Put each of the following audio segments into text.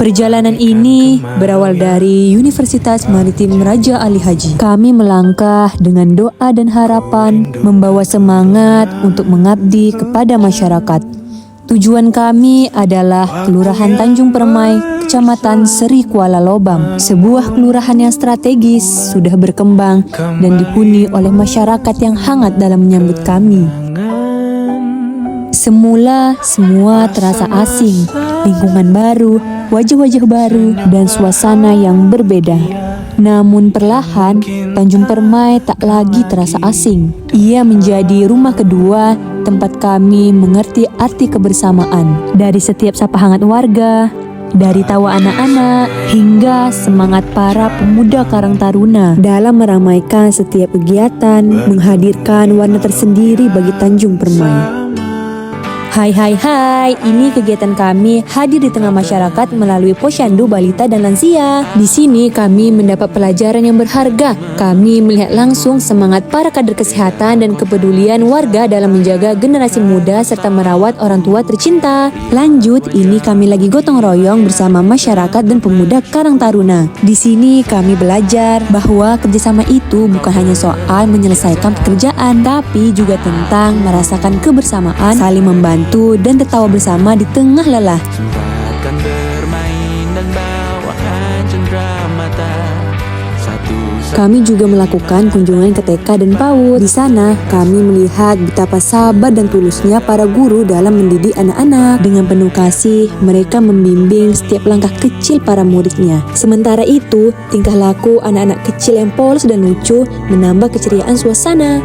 Perjalanan ini berawal dari Universitas Maritim Raja Ali Haji. Kami melangkah dengan doa dan harapan, membawa semangat untuk mengabdi kepada masyarakat. Tujuan kami adalah Kelurahan Tanjung Permai, Kecamatan Seri Kuala Lobam, sebuah kelurahan yang strategis, sudah berkembang dan dihuni oleh masyarakat yang hangat dalam menyambut kami. Semula semua terasa asing, lingkungan baru, wajah-wajah baru, dan suasana yang berbeda. Namun perlahan, Tanjung Permai tak lagi terasa asing. Ia menjadi rumah kedua, tempat kami mengerti arti kebersamaan. Dari setiap sapa hangat warga, dari tawa anak-anak, hingga semangat para pemuda Karang Taruna dalam meramaikan setiap kegiatan, menghadirkan warna tersendiri bagi Tanjung Permai. Hai, ini kegiatan kami hadir di tengah masyarakat melalui Posyandu Balita dan Lansia. Di sini kami mendapat pelajaran yang berharga. Kami melihat langsung semangat para kader kesehatan dan kepedulian warga dalam menjaga generasi muda serta merawat orang tua tercinta. Lanjut, ini kami lagi gotong royong bersama masyarakat dan pemuda Karang Taruna. Di sini kami belajar bahwa kerjasama itu bukan hanya soal menyelesaikan pekerjaan, tapi juga tentang merasakan kebersamaan, saling membantu dan tertawa bersama di tengah lelah. Kami juga melakukan kunjungan ke TK dan PAUD. Di sana, kami melihat betapa sabar dan tulusnya para guru dalam mendidik anak-anak. Dengan penuh kasih, mereka membimbing setiap langkah kecil para muridnya. Sementara itu, tingkah laku anak-anak kecil yang polos dan lucu menambah keceriaan suasana.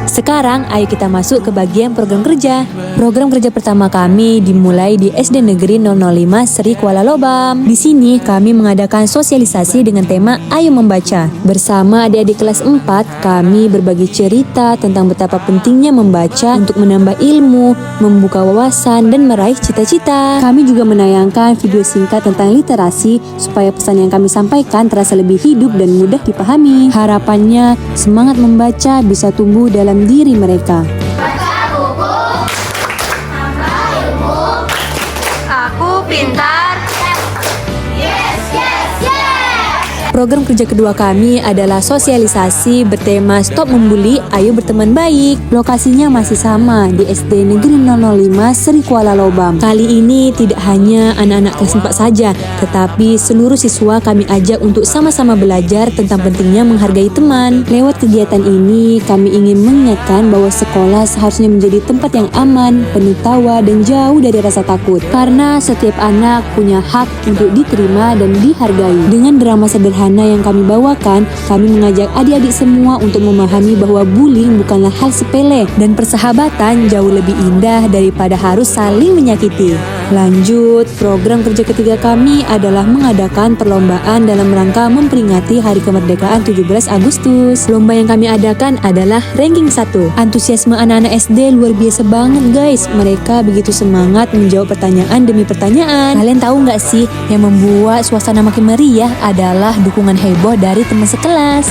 Sekarang, ayo kita masuk ke bagian program kerja. Program kerja pertama kami dimulai di SD Negeri 005 Seri Kuala Lobam. Di sini kami mengadakan sosialisasi dengan tema Ayo Membaca. Bersama adik-adik kelas 4, kami berbagi cerita tentang betapa pentingnya membaca untuk menambah ilmu, membuka wawasan, dan meraih cita-cita. Kami juga menayangkan video singkat tentang literasi supaya pesan yang kami sampaikan terasa lebih hidup dan mudah dipahami. Harapannya, semangat membaca bisa tumbuh dalam diri mereka. Baca buku, tambah ilmu. Aku pintar. Yes. Program kerja kedua kami adalah sosialisasi bertema Stop Membuli, Ayo Berteman Baik. Lokasinya masih sama di SD Negeri 005 Seri Kuala Lobam. Kali ini tidak hanya anak-anak kelas 4 saja, tetapi seluruh siswa kami ajak untuk sama-sama belajar tentang pentingnya menghargai teman. Lewat kegiatan ini, kami ingin mengingatkan bahwa sekolah seharusnya menjadi tempat yang aman, penuh tawa, dan jauh dari rasa takut. Karena setiap anak punya hak untuk diterima dan dihargai. Dengan drama sederhana yang kami bawakan, kami mengajak adik-adik semua untuk memahami bahwa bullying bukanlah hal sepele dan persahabatan jauh lebih indah daripada harus saling menyakiti. Lanjut, program kerja ketiga kami adalah mengadakan perlombaan dalam rangka memperingati Hari Kemerdekaan 17 Agustus. Lomba yang kami adakan adalah ranking 1. Antusiasme anak-anak SD luar biasa banget guys. Mereka begitu semangat menjawab pertanyaan demi pertanyaan. Kalian tahu nggak sih, yang membuat suasana makin meriah adalah dukungan heboh dari teman sekelas.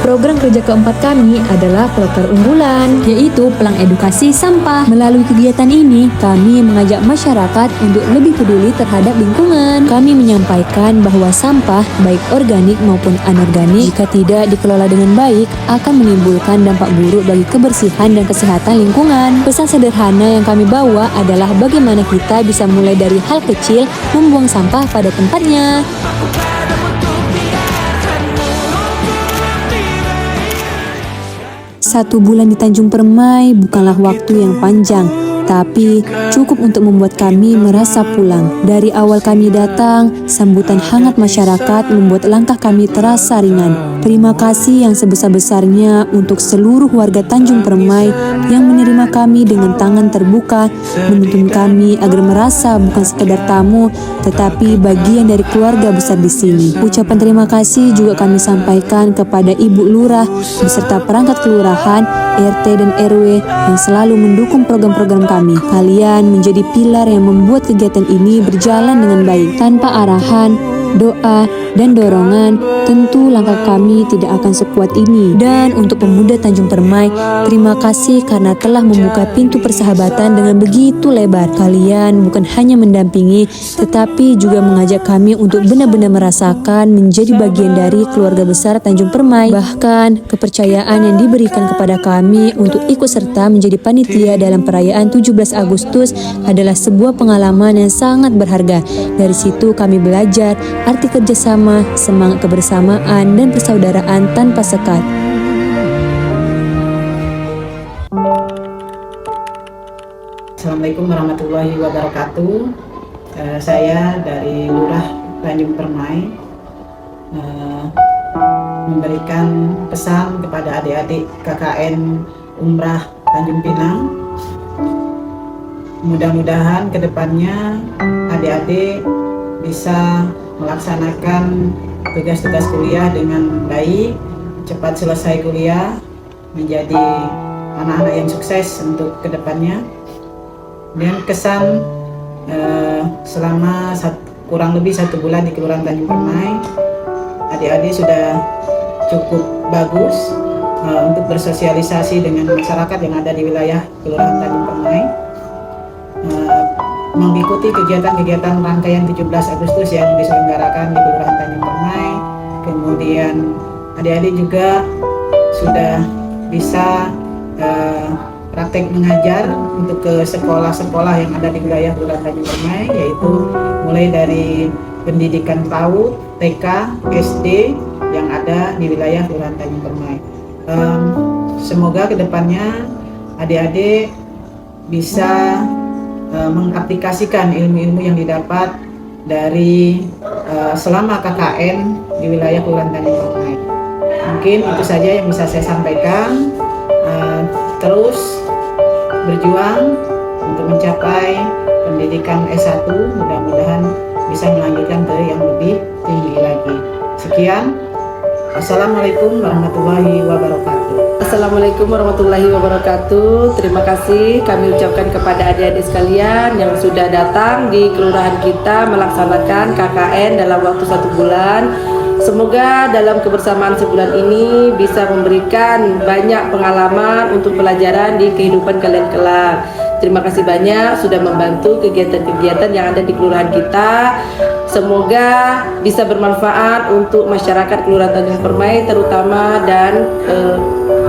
Program kerja keempat kami adalah Pelopor Unggulan, yaitu Pelang Edukasi Sampah. Melalui kegiatan ini, kami mengajak masyarakat untuk lebih peduli terhadap lingkungan. Kami menyampaikan bahwa sampah, baik organik maupun anorganik, jika tidak dikelola dengan baik, akan menimbulkan dampak buruk bagi kebersihan dan kesehatan lingkungan. Pesan sederhana yang kami bawa adalah bagaimana kita bisa mulai dari hal kecil, membuang sampah pada tempatnya. Satu bulan di Tanjung Permai bukanlah waktu yang panjang, tetapi cukup untuk membuat kami merasa pulang. Dari awal kami datang, sambutan hangat masyarakat membuat langkah kami terasa ringan. Terima kasih yang sebesar-besarnya untuk seluruh warga Tanjung Permai yang menerima kami dengan tangan terbuka, menuntun kami agar merasa bukan sekedar tamu, tetapi bagian dari keluarga besar di sini. Ucapan terima kasih juga kami sampaikan kepada Ibu Lurah beserta perangkat kelurahan, RT dan RW yang selalu mendukung program-program kami. Kalian menjadi pilar yang membuat kegiatan ini berjalan dengan baik. Tanpa arahan, doa, dan dorongan, tentu langkah kami tidak akan sekuat ini. Dan untuk pemuda Tanjung Permai, terima kasih karena telah membuka pintu persahabatan dengan begitu lebar. Kalian bukan hanya mendampingi, tetapi juga mengajak kami untuk benar-benar merasakan menjadi bagian dari keluarga besar Tanjung Permai. Bahkan, kepercayaan yang diberikan kepada kami untuk ikut serta menjadi panitia dalam perayaan 17 Agustus adalah sebuah pengalaman yang sangat berharga. Dari situ kami belajar arti kerjasama, semangat kebersamaan, dan persaudaraan tanpa sekat. Assalamualaikum warahmatullahi wabarakatuh. Saya dari Lurah Tanjung Permai memberikan pesan kepada adik-adik KKN Umrah Tanjung Pinang. Mudah-mudahan kedepannya adik-adik bisa melaksanakan tugas-tugas kuliah dengan baik, cepat selesai kuliah, menjadi anak-anak yang sukses untuk kedepannya. Dan kesan selama kurang lebih 1 bulan di Kelurahan Tanjung Permai, adik-adik sudah cukup bagus untuk bersosialisasi dengan masyarakat yang ada di wilayah Kelurahan Tanjung Permai, mengikuti kegiatan-kegiatan rangkaian 17 Agustus yang diselenggarakan di Kelurahan Tanjung Permai. Kemudian adik-adik juga sudah bisa praktek mengajar untuk ke sekolah-sekolah yang ada di wilayah Kelurahan Tanjung Permai, yaitu mulai dari pendidikan PAUD, TK, SD yang ada di wilayah Kelurahan Tanjung Permai. Semoga kedepannya adik-adik bisa mengaplikasikan ilmu-ilmu yang didapat dari selama KKN di wilayah Kelurahan Tanjung Permai. Mungkin itu saja yang bisa saya sampaikan. Terus berjuang untuk mencapai pendidikan S1, mudah-mudahan bisa melanjutkan ke yang lebih tinggi lagi. Sekian, Assalamualaikum warahmatullahi wabarakatuh. Assalamualaikum warahmatullahi wabarakatuh. Terima kasih kami ucapkan kepada adik-adik sekalian yang sudah datang di kelurahan kita melaksanakan KKN dalam waktu 1 bulan. Semoga dalam kebersamaan sebulan ini bisa memberikan banyak pengalaman untuk pelajaran di kehidupan kalian kelak. Terima kasih banyak sudah membantu kegiatan-kegiatan yang ada di kelurahan kita. Semoga bisa bermanfaat untuk masyarakat Kelurahan Tanjung Permai terutama dan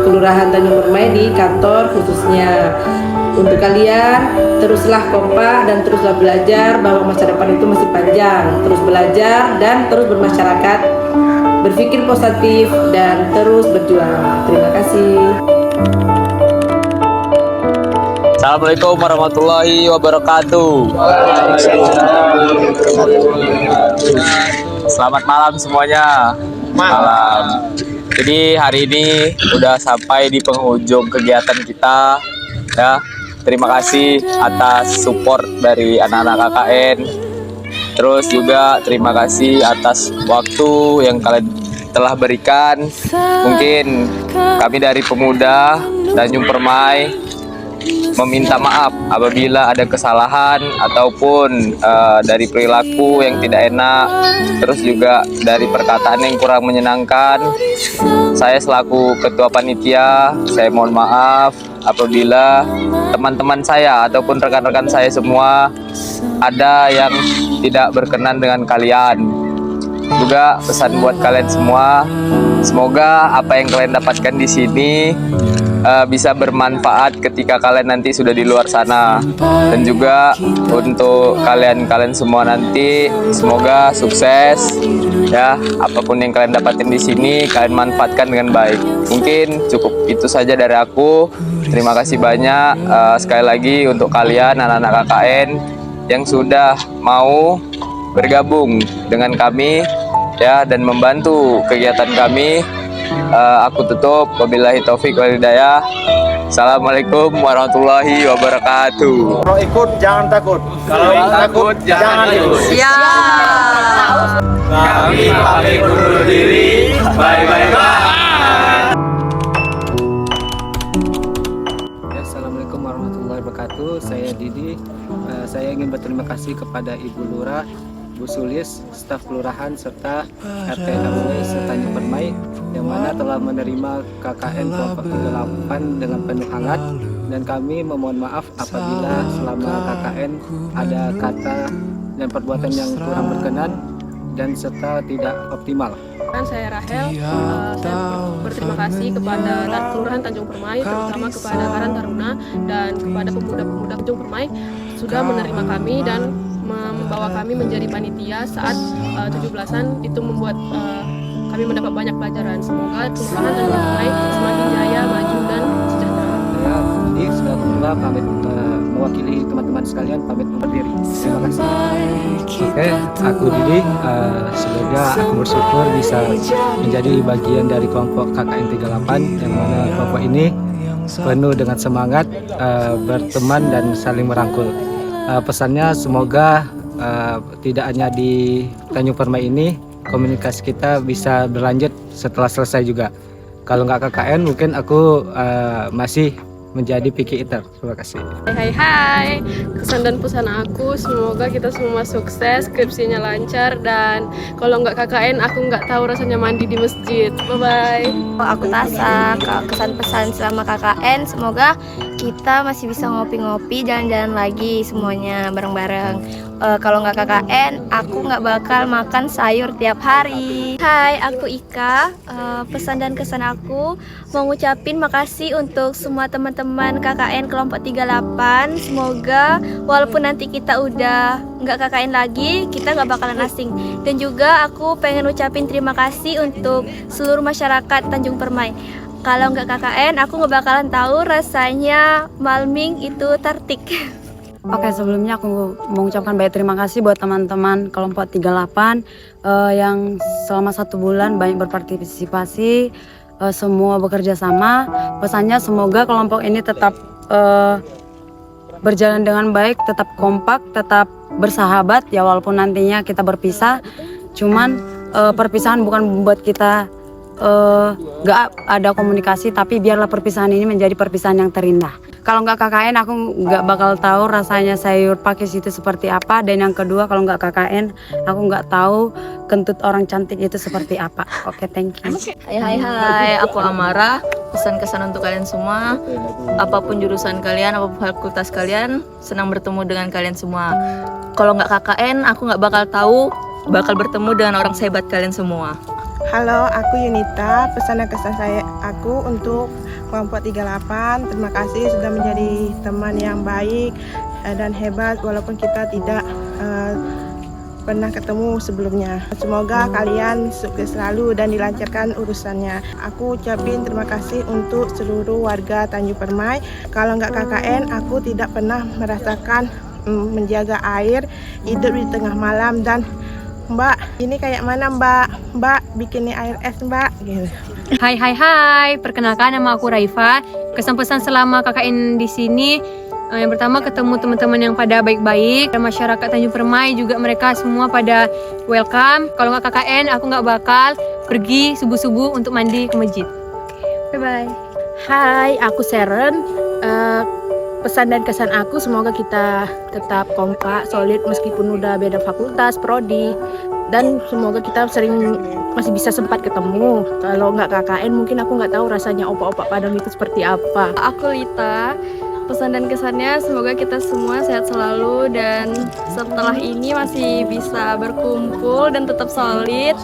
Kelurahan Tanjung Permai di kantor khususnya. Untuk kalian, teruslah kompak dan teruslah belajar bahwa masa depan itu masih panjang. Terus belajar dan terus bermasyarakat, berpikir positif dan terus berjuang. Terima kasih. Assalamualaikum warahmatullahi wabarakatuh. Selamat malam semuanya. Malam. Jadi hari ini udah sampai di penghujung kegiatan kita ya. Terima kasih atas support dari anak-anak KKN. Terus juga terima kasih atas waktu yang kalian telah berikan. Mungkin kami dari pemuda Tanjung Permai meminta maaf apabila ada kesalahan ataupun dari perilaku yang tidak enak, terus juga dari perkataan yang kurang menyenangkan. Saya selaku ketua panitia, saya mohon maaf apabila teman-teman saya ataupun rekan-rekan saya semua ada yang tidak berkenan dengan kalian. Juga pesan buat kalian semua, semoga apa yang kalian dapatkan di sini bisa bermanfaat ketika kalian nanti sudah di luar sana. Dan juga untuk kalian semua nanti semoga sukses ya, apapun yang kalian dapatin di sini kalian manfaatkan dengan baik. Mungkin cukup itu saja dari aku. Terima kasih banyak sekali lagi untuk kalian anak-anak KKN yang sudah mau bergabung dengan kami ya dan membantu kegiatan kami. Aku tutup, wabillahi taufik wal hidayah. Assalamualaikum warahmatullahi wabarakatuh. Kalau ikut jangan takut. Kalau takut jangan ikut. Siap. Kami pamit undur diri. Bye bye bye. Assalamualaikum warahmatullahi wabarakatuh. Saya Didi. Saya ingin berterima kasih kepada Ibu Lurah, Bu Sulis, staf kelurahan serta RT RW Tanjung Permai yang mana telah menerima KKN kelompok 38 dengan penuh hangat, dan kami memohon maaf apabila selama KKN ada kata dan perbuatan yang kurang berkenan dan serta tidak optimal. Saya Rahel, saya berterima kasih kepada Kelurahan Tanjung Permai, terutama kepada Karang Taruna dan kepada pemuda-pemuda Tanjung Permai sudah menerima kami dan membawa kami menjadi panitia saat 17-an. Itu membuat kami mendapat banyak pelajaran. Semoga Kelurahan Tanjung Permai semakin jaya, maju dan sejahtera. Saya Budi sudah pamit mewakili teman-teman sekalian, pamit undur diri. Terima kasih. Oke, aku Didi. Semoga aku bersyukur bisa menjadi bagian dari kelompok KKN 38 yang mana kelompok ini penuh dengan semangat berteman dan saling merangkul. Pesannya semoga tidak hanya di Tanjung Permai ini, komunikasi kita bisa berlanjut setelah selesai juga. Kalau nggak KKN mungkin aku masih menjadi PK Eater. Terima kasih. Hai, kesan dan pesan aku semoga kita semua sukses, skripsinya lancar, dan kalau nggak KKN aku nggak tahu rasanya mandi di masjid. Bye-bye. Aku Tasa, kesan pesan selama KKN semoga kita masih bisa ngopi-ngopi, jalan-jalan lagi semuanya bareng-bareng. Kalau nggak KKN, aku nggak bakal makan sayur tiap hari. Hai, aku Ika. Pesan dan kesan aku mau ngucapin makasih untuk semua teman-teman KKN kelompok 38. Semoga walaupun nanti kita udah nggak KKN lagi, kita nggak bakalan asing. Dan juga aku pengen ucapin terima kasih untuk seluruh masyarakat Tanjung Permai. Kalau nggak KKN, aku nggak bakalan tahu rasanya malming itu tartik. Oke, sebelumnya aku mau mengucapkan banyak terima kasih buat teman-teman kelompok 38 yang selama 1 bulan banyak berpartisipasi, semua bekerja sama. Pesannya semoga kelompok ini tetap berjalan dengan baik, tetap kompak, tetap bersahabat ya walaupun nantinya kita berpisah. Cuman perpisahan bukan membuat kita gak ada komunikasi, tapi biarlah perpisahan ini menjadi perpisahan yang terindah. Kalau nggak KKN aku nggak bakal tahu rasanya sayur pakis itu seperti apa, dan yang kedua kalau nggak KKN aku nggak tahu kentut orang cantik itu seperti apa. Oke, thank you. Hai, aku Amara. Pesan-kesan untuk kalian semua, apapun jurusan kalian, apapun fakultas kalian, senang bertemu dengan kalian semua. Kalau nggak KKN aku nggak bakal tahu bakal bertemu dengan orang sehebat kalian semua. Halo, aku Yunita. Pesan dan kesan aku untuk kelompok 38, terima kasih sudah menjadi teman yang baik dan hebat walaupun kita tidak pernah ketemu sebelumnya. Semoga kalian sukses selalu dan dilancarkan urusannya. Aku ucapin terima kasih untuk seluruh warga Tanjung Permai. Kalau nggak KKN, aku tidak pernah merasakan menjaga air, hidup di tengah malam, dan Mbak, ini kayak mana Mbak? Mbak, bikinnya air es Mbak. Gitu. Hai, perkenalkan nama aku Raifa. Kesan pesan selama KKN di sini, yang pertama ketemu teman-teman yang pada baik-baik, dan masyarakat Tanjung Permai juga mereka semua pada welcome. Kalau nggak KKN, aku nggak bakal pergi subuh-subuh untuk mandi ke masjid. Bye-bye. Hai, aku Sharon. Pesan dan kesan aku semoga kita tetap kompak, solid meskipun udah beda fakultas, prodi, dan semoga kita masih bisa sempat ketemu. Kalau nggak KKN mungkin aku nggak tahu rasanya opak-opak Padang itu seperti apa. Aku Lita. Pesan dan kesannya semoga kita semua sehat selalu dan setelah ini masih bisa berkumpul dan tetap solid.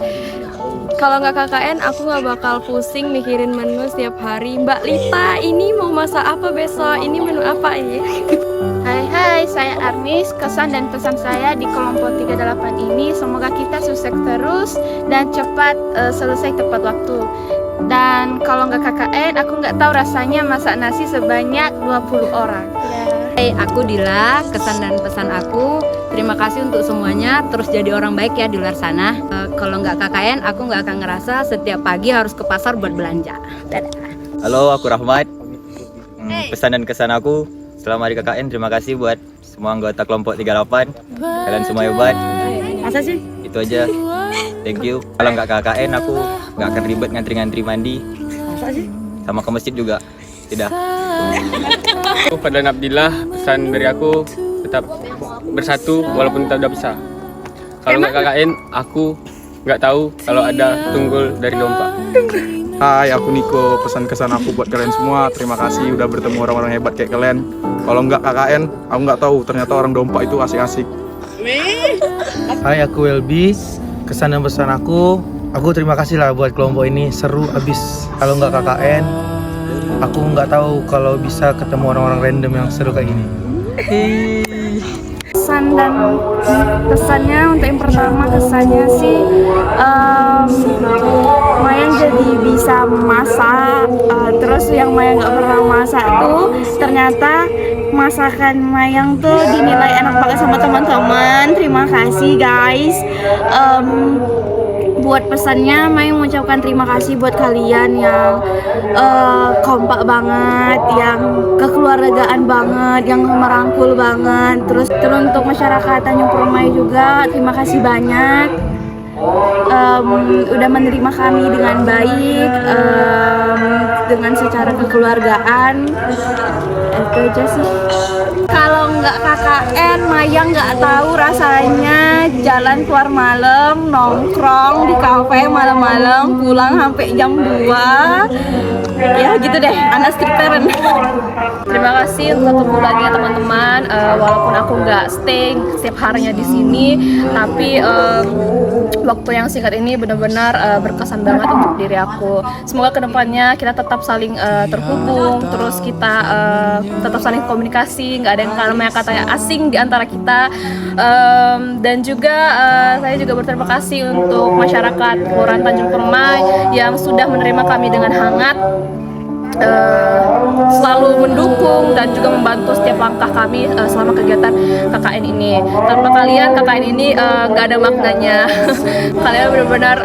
Kalau nggak KKN, aku nggak bakal pusing mikirin menu setiap hari. Mbak Lita, ini mau masak apa besok? Ini menu apa ya? Hai, saya Arnis. Kesan dan pesan saya di kelompok 38 ini, semoga kita sukses terus dan cepat selesai tepat waktu. Dan kalau nggak KKN, aku nggak tahu rasanya masak nasi sebanyak 20 orang. Hai, aku Dila. Kesan dan pesan aku, terima kasih untuk semuanya. Terus jadi orang baik ya di luar sana. Kalau nggak KKN, aku nggak akan ngerasa setiap pagi harus ke pasar buat belanja. Dadah. Halo, aku Rahmat. Pesan dan kesan aku selama di KKN, terima kasih buat semua anggota kelompok 38. Kalian semua hebat. Masa sih? Itu aja. Thank you. Kalau nggak KKN, aku nggak akan ribet ngantri-ngantri mandi. Masa sih? Sama ke masjid juga. Tidak. Aku Fadlan Abdillah, pesan dari aku tetap bersatu walaupun kita udah bisa. Kalau nggak KKN, aku nggak tahu kalau ada tunggul dari domba. Hai, aku Niko. Pesan-kesan aku buat kalian semua, terima kasih udah bertemu orang-orang hebat kayak kalian. Kalau nggak KKN, aku nggak tahu ternyata orang dompa itu asik-asik. Hai, aku Welby. Kesan dan pesan aku terima kasih lah buat kelompok ini, seru abis. Kalau nggak KKN, aku nggak tahu kalau bisa ketemu orang-orang random yang seru kayak gini. Kesan dan pesannya untuk yang pertama, kesannya sih Mayang jadi bisa masak. Terus yang Mayang nggak pernah masak tuh ternyata masakan Mayang tuh dinilai enak banget sama teman-teman. Terima kasih guys. Buat pesannya, Mayang mengucapkan terima kasih buat kalian yang kompak banget, yang kekeluargaan banget, yang merangkul banget. Terus untuk masyarakat Tanjung Permai juga terima kasih banyak. Udah menerima kami dengan baik, dengan secara kekeluargaan. Itu aja sih. Kalau nggak KKN, Mayang nggak tahu rasanya jalan keluar malam, nongkrong di kafe malam-malam, pulang sampai jam 2. Ya gitu deh, anak strict parent. Terima kasih untuk kebulannya teman-teman. Walaupun aku nggak stay setiap harinya di sini, tapi waktu yang singkat ini benar-benar berkesan banget untuk diri aku. Semoga kedepannya kita tetap saling terhubung, terus kita tetap saling komunikasi, nggak ada yang namanya katanya asing di antara kita. Dan juga saya juga berterima kasih untuk masyarakat Kelurahan Tanjung Permai yang sudah menerima kami dengan hangat, selalu mendukung dan juga membantu setiap langkah kami selama kegiatan KKN ini. Tanpa kalian, KKN ini nggak ada maknanya. Kalian benar-benar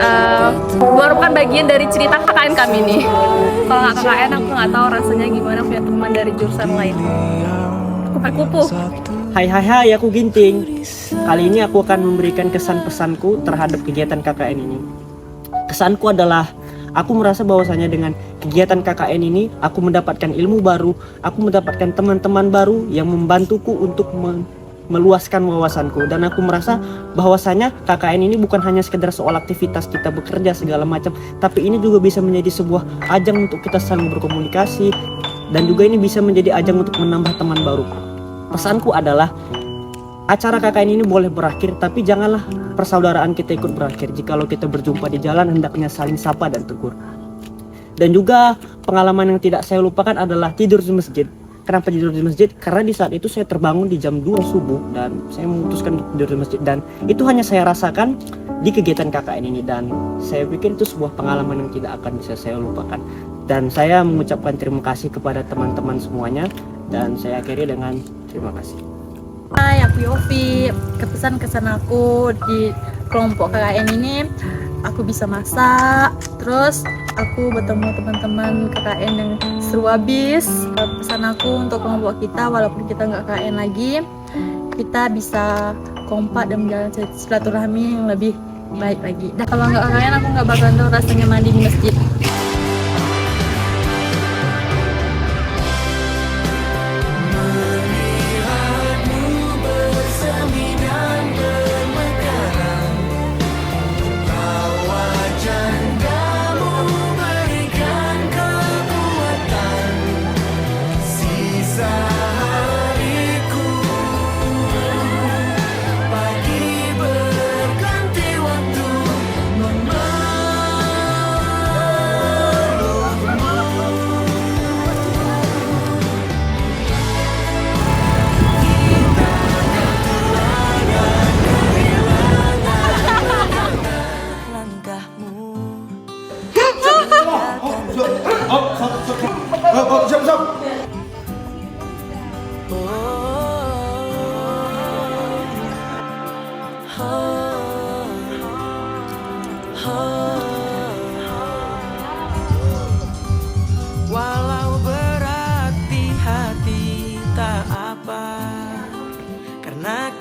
merupakan bagian dari cerita KKN kami ini. Kalau nggak KKN, aku nggak tahu rasanya gimana punya teman dari jurusan lain. Kupu-kupu. Hai, aku Ginting. Kali ini aku akan memberikan kesan-pesanku terhadap kegiatan KKN ini. Kesanku adalah aku merasa bahwasanya dengan kegiatan KKN ini aku mendapatkan ilmu baru, aku mendapatkan teman-teman baru yang membantuku untuk meluaskan wawasanku, dan aku merasa bahwasanya KKN ini bukan hanya sekedar soal aktivitas kita bekerja segala macam, tapi ini juga bisa menjadi sebuah ajang untuk kita saling berkomunikasi, dan juga ini bisa menjadi ajang untuk menambah teman baru. Pesanku adalah acara KKN ini boleh berakhir, tapi janganlah persaudaraan kita ikut berakhir. Jikalau kita berjumpa di jalan, hendaknya saling sapa dan tegur. Dan juga pengalaman yang tidak saya lupakan adalah tidur di masjid. Kenapa tidur di masjid? Karena di saat itu saya terbangun di jam 2 subuh dan saya memutuskan untuk tidur di masjid, dan itu hanya saya rasakan di kegiatan KKN ini, dan saya pikir itu sebuah pengalaman yang tidak akan bisa saya lupakan. Dan saya mengucapkan terima kasih kepada teman-teman semuanya, dan saya akhiri dengan terima kasih. Hai, aku Yofi. Kesan aku di kelompok KKN ini, aku bisa masak, terus aku bertemu teman-teman KKN yang seru abis. Pesan aku untuk kelompok kita, walaupun kita nggak KKN lagi, kita bisa kompak dan menjalin silaturahmi yang lebih baik lagi. Dan kalau nggak KKN, aku nggak bakal tahu rasanya mandi di masjid.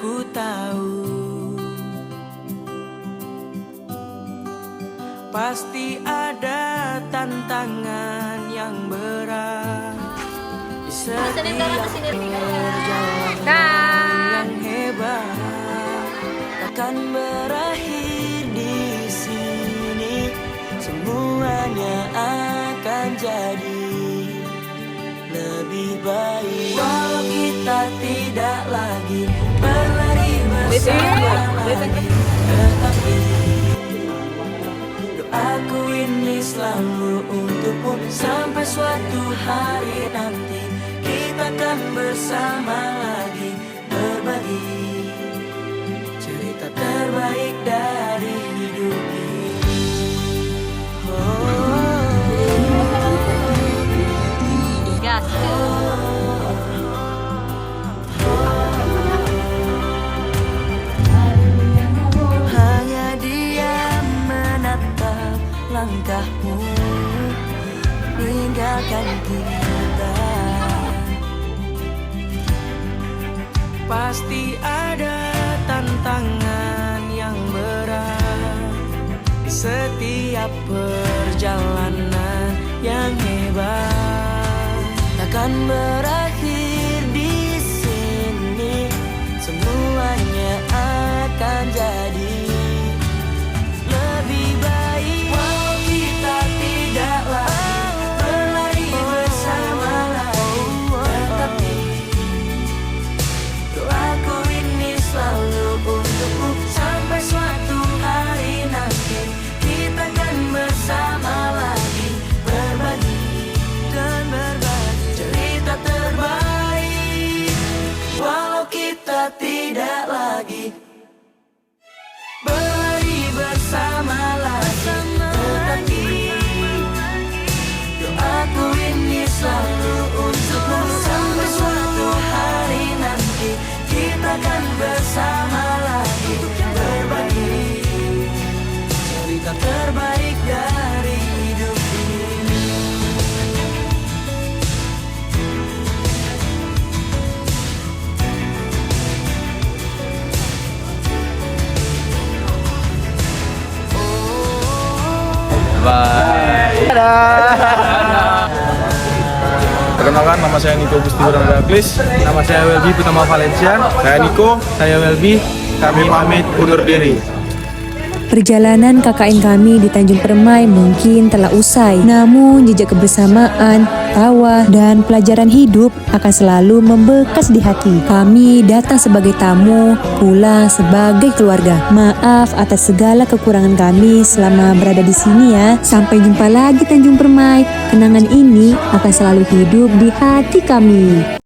aku tahu pasti ada tantangan yang berat di setiap perjalanan yang hebat akan berakhir di sini. Semuanya akan jadi lebih baik walau kita tidak lagi berlari bersama lagi, tetapi doaku ini selalu untukmu sampai suatu hari nanti kita akan bersama lagi berbagi cerita terbaik dari hidup ini. Hanya diam menatap langkahmu meninggalkan kita. Pasti ada tantangan yang berat di setiap perjalanan yang hebat takkan berakhir di sini. Semuanya akan jadi lebih baik walau kita tidak lagi berlari bersama lagi, tetapi doaku ini selalu untukmu sampai suatu hari nanti kita akan bersama lagi berbagi dan berbagi cerita terbaik walau kita tidak lagi berlari bersama lagi, tetapi doaku ini selalu untukmu sampai suatu hari nanti kita akan bersama lagi berbagi cerita terbaik dari hidup ini. Bye. Perkenalkan, nama saya Niko Gustiwan Daglis. Nama saya Welby Putama Valencia. Saya Niko. Saya Welby. Kami pamit undur diri. Perjalanan KKN kami di Tanjung Permai mungkin telah usai, namun jejak kebersamaan, tawa, dan pelajaran hidup akan selalu membekas di hati. Kami datang sebagai tamu, pulang sebagai keluarga. Maaf atas segala kekurangan kami selama berada di sini ya. Sampai jumpa lagi Tanjung Permai. Kenangan ini akan selalu hidup di hati kami.